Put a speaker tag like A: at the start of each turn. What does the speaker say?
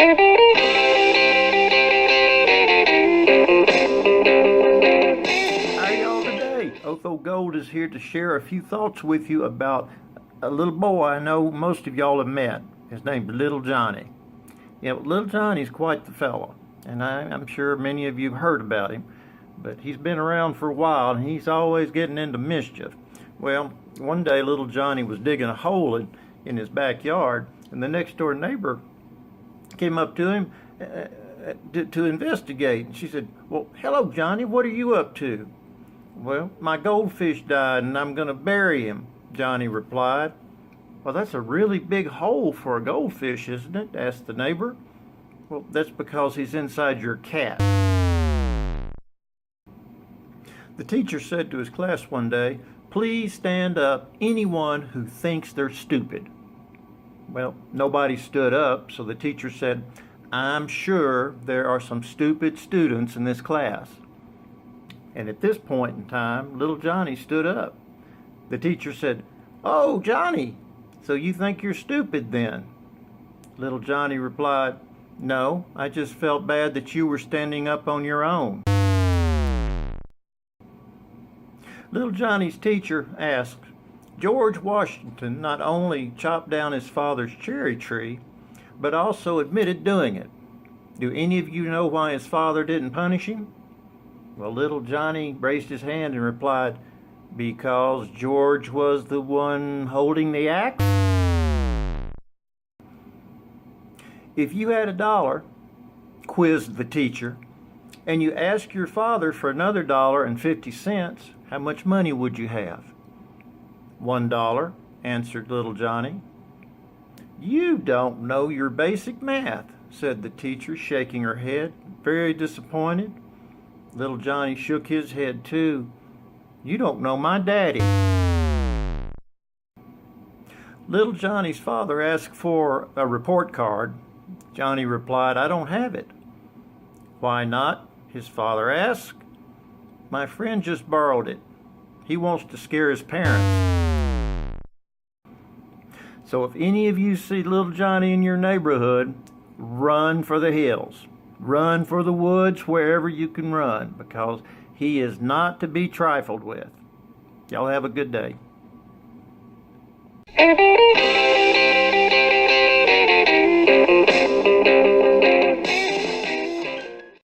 A: How are y'all today? Otho Gold is here to share a few thoughts with you about a little boy I know most of y'all have met. His name's Little Johnny. Yeah, Little Johnny's quite the fella, and I'm sure many of you have heard about him, but he's been around for a while and he's always getting into mischief. Well, one day Little Johnny was digging a hole in his backyard, and the next door neighbor came up to him to investigate. And she said, "Well, hello, Johnny, what are you up to?" "Well, my goldfish died and I'm going to bury him," Johnny replied. "Well, that's a really big hole for a goldfish, isn't it?" asked the neighbor. "Well, that's because he's inside your cat." The teacher said to his class one day, "Please stand up, anyone who thinks they're stupid." Well, nobody stood up, so the teacher said, "I'm sure there are some stupid students in this class." And at this point in time, Little Johnny stood up. The teacher said, "Oh, Johnny, so you think you're stupid then?" Little Johnny replied, "No, I just felt bad that you were standing up on your own." Little Johnny's teacher asked, "George Washington not only chopped down his father's cherry tree, but also admitted doing it. Do any of you know why his father didn't punish him?" Well, Little Johnny raised his hand and replied, "Because George was the one holding the axe." "If you had $1," quizzed the teacher, "and you asked your father for another $1.50, how much money would you have?" $1, answered Little Johnny. "You don't know your basic math," said the teacher, shaking her head, very disappointed. Little Johnny shook his head too. "You don't know my daddy." Little Johnny's father asked for a report card. Johnny replied, "I don't have it." "Why not?" his father asked. "My friend just borrowed it. He wants to scare his parents." So if any of you see Little Johnny in your neighborhood, run for the hills. Run for the woods, wherever you can run, because he is not to be trifled with. Y'all have a good day.